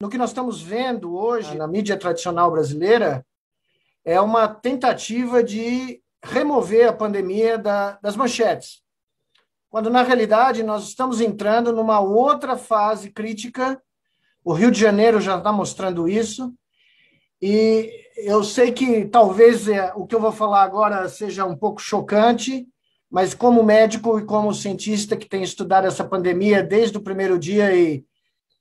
No que nós estamos vendo hoje na mídia tradicional brasileira é uma tentativa de remover a pandemia das manchetes, quando, na realidade, nós estamos entrando numa outra fase crítica. O Rio de Janeiro já está mostrando isso, e eu sei que talvez o que eu vou falar agora seja um pouco chocante, mas como médico e como cientista que tem estudado essa pandemia desde o primeiro dia e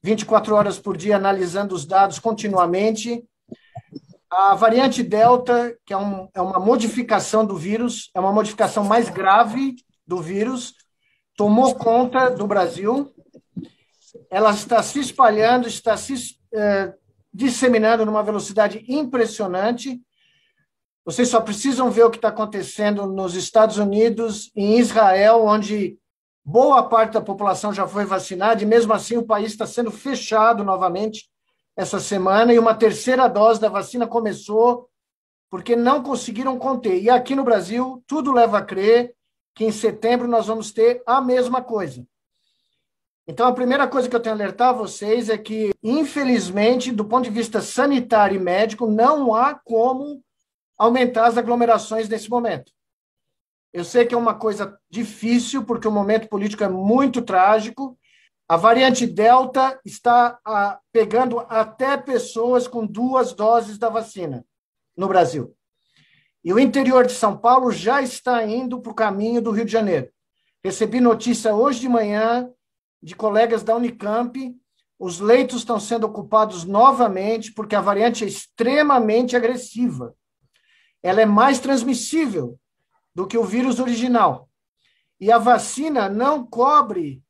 24 horas por dia analisando os dados continuamente, a variante Delta, que é uma modificação do vírus, é uma modificação mais grave do vírus, tomou conta do Brasil. Ela está se espalhando, está se disseminando numa velocidade impressionante. Vocês só precisam ver o que está acontecendo nos Estados Unidos e em Israel, onde boa parte da população já foi vacinada, e mesmo assim o país está sendo fechado novamente essa semana, e uma terceira dose da vacina começou porque não conseguiram conter. E aqui no Brasil, tudo leva a crer que em setembro nós vamos ter a mesma coisa. Então, a primeira coisa que eu tenho a alertar a vocês é que, infelizmente, do ponto de vista sanitário e médico, não há como aumentar as aglomerações nesse momento. Eu sei que é uma coisa difícil, porque o momento político é muito trágico. A variante Delta está pegando até pessoas com 2 doses da vacina no Brasil. E o interior de São Paulo já está indo para o caminho do Rio de Janeiro. Recebi notícia hoje de manhã de colegas da Unicamp, os leitos estão sendo ocupados novamente porque a variante é extremamente agressiva. Ela é mais transmissível do que o vírus original. E a vacina não cobre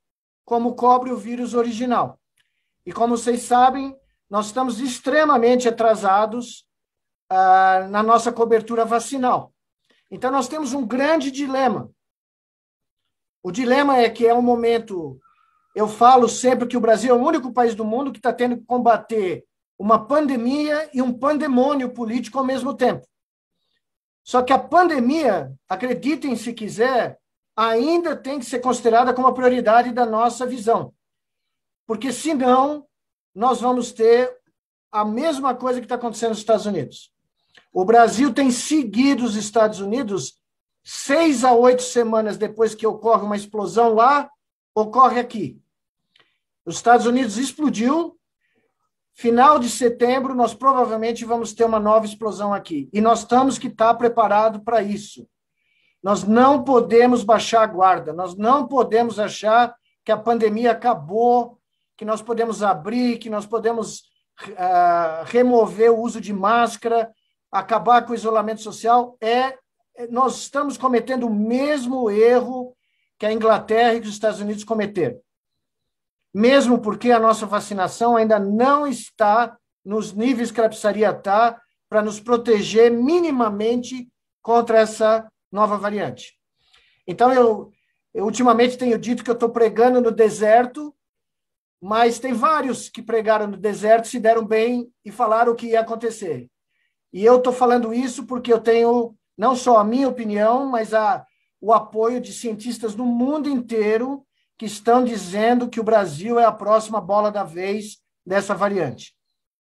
como cobre o vírus original. E como vocês sabem, nós estamos extremamente atrasados na nossa cobertura vacinal. Então, nós temos um grande dilema. O dilema é que é um momento... Eu falo sempre que o Brasil é o único país do mundo que está tendo que combater uma pandemia e um pandemônio político ao mesmo tempo. Só que a pandemia, acreditem se quiser, ainda tem que ser considerada como a prioridade da nossa visão. Porque, senão, nós vamos ter a mesma coisa que está acontecendo nos Estados Unidos. O Brasil tem seguido os Estados Unidos 6 a 8 semanas depois que ocorre uma explosão lá, ocorre aqui. Os Estados Unidos explodiu, final de setembro, nós provavelmente vamos ter uma nova explosão aqui. E nós temos que estar preparados para isso. Nós não podemos baixar a guarda, nós não podemos achar que a pandemia acabou, que nós podemos abrir, que nós podemos remover o uso de máscara, acabar com o isolamento social. Nós estamos cometendo o mesmo erro que a Inglaterra e que os Estados Unidos cometeram. Mesmo porque a nossa vacinação ainda não está nos níveis que ela precisaria estar para nos proteger minimamente contra essa nova variante. Então, eu ultimamente tenho dito que eu estou pregando no deserto, mas tem vários que pregaram no deserto, se deram bem e falaram o que ia acontecer. E eu estou falando isso porque eu tenho não só a minha opinião, mas o apoio de cientistas no mundo inteiro que estão dizendo que o Brasil é a próxima bola da vez dessa variante.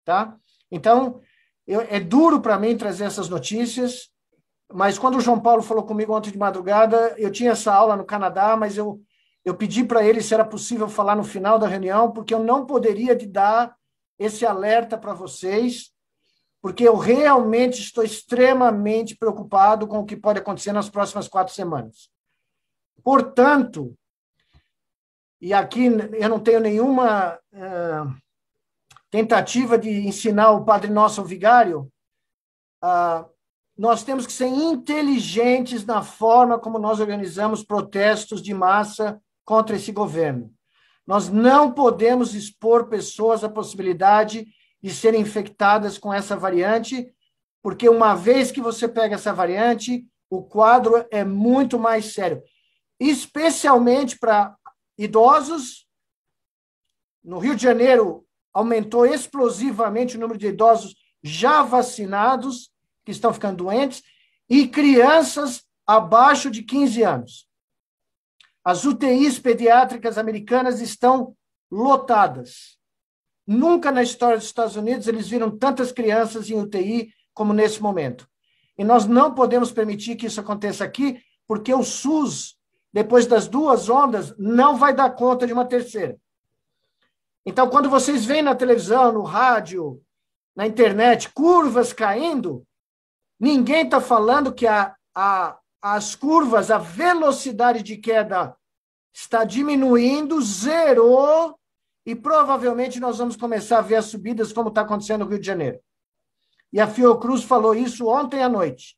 Tá? Então, é duro para mim trazer essas notícias, mas quando o João Paulo falou comigo ontem de madrugada, eu tinha essa aula no Canadá, mas eu pedi para ele se era possível falar no final da reunião, porque eu não poderia dar esse alerta para vocês, porque eu realmente estou extremamente preocupado com o que pode acontecer nas próximas 4 semanas. Portanto, e aqui eu não tenho nenhuma tentativa de ensinar o Padre Nosso ao vigário, nós temos que ser inteligentes na forma como nós organizamos protestos de massa contra esse governo. Nós não podemos expor pessoas à possibilidade de serem infectadas com essa variante, porque uma vez que você pega essa variante, o quadro é muito mais sério, especialmente para idosos. No Rio de Janeiro, aumentou explosivamente o número de idosos já vacinados, que estão ficando doentes, e crianças abaixo de 15 anos. As UTIs pediátricas americanas estão lotadas. Nunca na história dos Estados Unidos eles viram tantas crianças em UTI como nesse momento. E nós não podemos permitir que isso aconteça aqui, porque o SUS, depois das 2 ondas, não vai dar conta de uma terceira. Então, quando vocês veem na televisão, no rádio, na internet, curvas caindo, ninguém está falando que as curvas, a velocidade de queda está diminuindo, zerou, e provavelmente nós vamos começar a ver as subidas como está acontecendo no Rio de Janeiro. E a Fiocruz falou isso ontem à noite.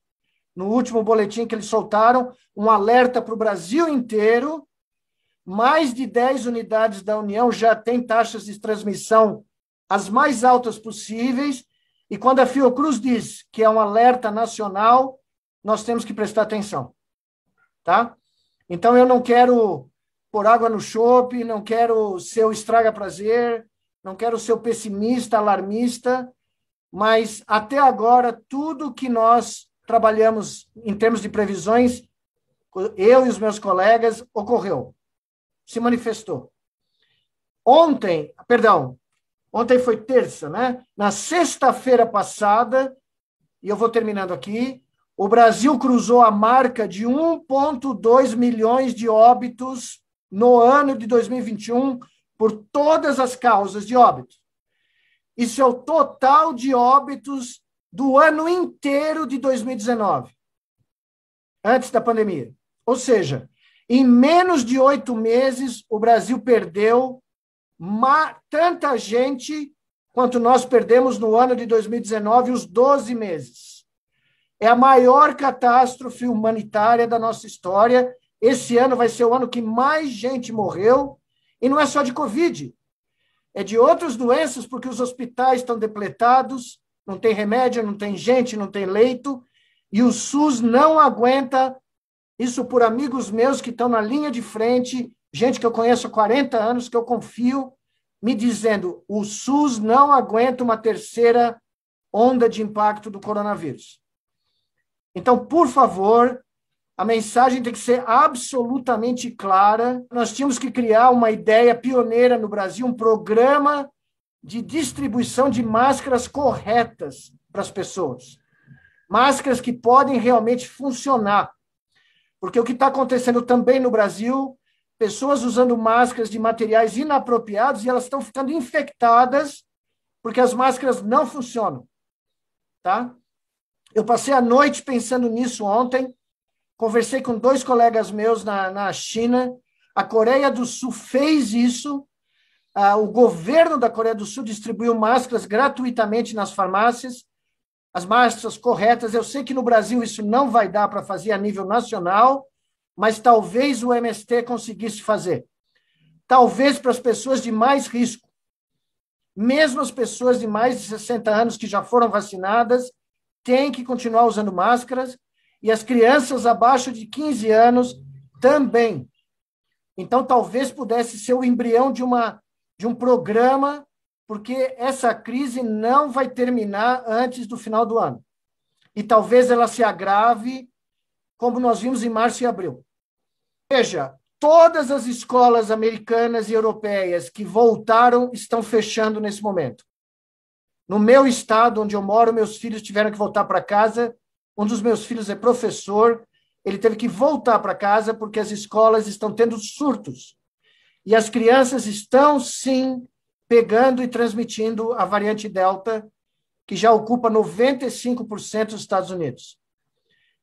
No último boletim que eles soltaram, um alerta para o Brasil inteiro. Mais de 10 unidades da União já têm taxas de transmissão as mais altas possíveis. E quando a Fiocruz diz que é um alerta nacional, nós temos que prestar atenção. Tá? Então, eu não quero pôr água no chope, não quero ser o estraga-prazer, não quero ser o pessimista, alarmista, mas até agora, tudo que nós trabalhamos em termos de previsões, eu e os meus colegas, ocorreu, se manifestou. Ontem foi terça, né? Na sexta-feira passada, e eu vou terminando aqui, o Brasil cruzou a marca de 1,2 milhões de óbitos no ano de 2021 por todas as causas de óbito. Isso é o total de óbitos do ano inteiro de 2019, antes da pandemia. Ou seja, em menos de 8 meses, o Brasil perdeu tanta gente quanto nós perdemos no ano de 2019, os 12 meses. É a maior catástrofe humanitária da nossa história. Esse ano vai ser o ano que mais gente morreu, e não é só de Covid, é de outras doenças, porque os hospitais estão depletados, não tem remédio, não tem gente, não tem leito, e o SUS não aguenta. Isso por amigos meus que estão na linha de frente, gente que eu conheço há 40 anos, que eu confio, me dizendo, o SUS não aguenta uma terceira onda de impacto do coronavírus. Então, por favor, a mensagem tem que ser absolutamente clara. Nós tínhamos que criar uma ideia pioneira no Brasil, um programa de distribuição de máscaras corretas para as pessoas. Máscaras que podem realmente funcionar. Porque o que está acontecendo também no Brasil, pessoas usando máscaras de materiais inapropriados e elas estão ficando infectadas porque as máscaras não funcionam. Tá? Eu passei a noite pensando nisso ontem, conversei com 2 colegas meus na China, a Coreia do Sul fez isso, o governo da Coreia do Sul distribuiu máscaras gratuitamente nas farmácias, as máscaras corretas. Eu sei que no Brasil isso não vai dar para fazer a nível nacional, mas talvez o MST conseguisse fazer. Talvez para as pessoas de mais risco. Mesmo as pessoas de mais de 60 anos que já foram vacinadas, têm que continuar usando máscaras, e as crianças abaixo de 15 anos também. Então, talvez pudesse ser o embrião de um programa, porque essa crise não vai terminar antes do final do ano. E talvez ela se agrave, como nós vimos em março e abril. Veja, todas as escolas americanas e europeias que voltaram estão fechando nesse momento. No meu estado, onde eu moro, meus filhos tiveram que voltar para casa. Um dos meus filhos é professor, ele teve que voltar para casa porque as escolas estão tendo surtos. E as crianças estão, sim, pegando e transmitindo a variante Delta, que já ocupa 95% dos Estados Unidos.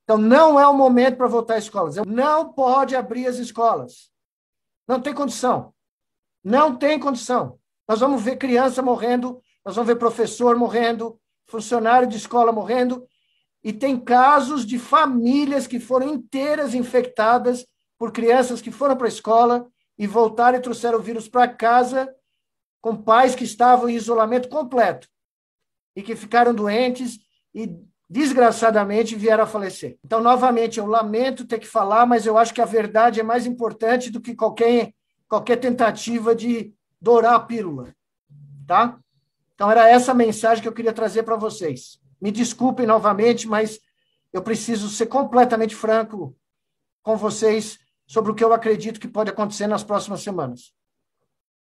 Então, não é o momento para voltar às escolas. Não pode abrir as escolas. Não tem condição. Não tem condição. Nós vamos ver criança morrendo, nós vamos ver professor morrendo, funcionário de escola morrendo, e tem casos de famílias que foram inteiras infectadas por crianças que foram para a escola e voltaram e trouxeram o vírus para casa com pais que estavam em isolamento completo e que ficaram doentes e, desgraçadamente, vieram a falecer. Então, novamente, eu lamento ter que falar, mas eu acho que a verdade é mais importante do que qualquer tentativa de dourar a pílula. Tá? Então, era essa a mensagem que eu queria trazer para vocês. Me desculpem novamente, mas eu preciso ser completamente franco com vocês sobre o que eu acredito que pode acontecer nas próximas semanas.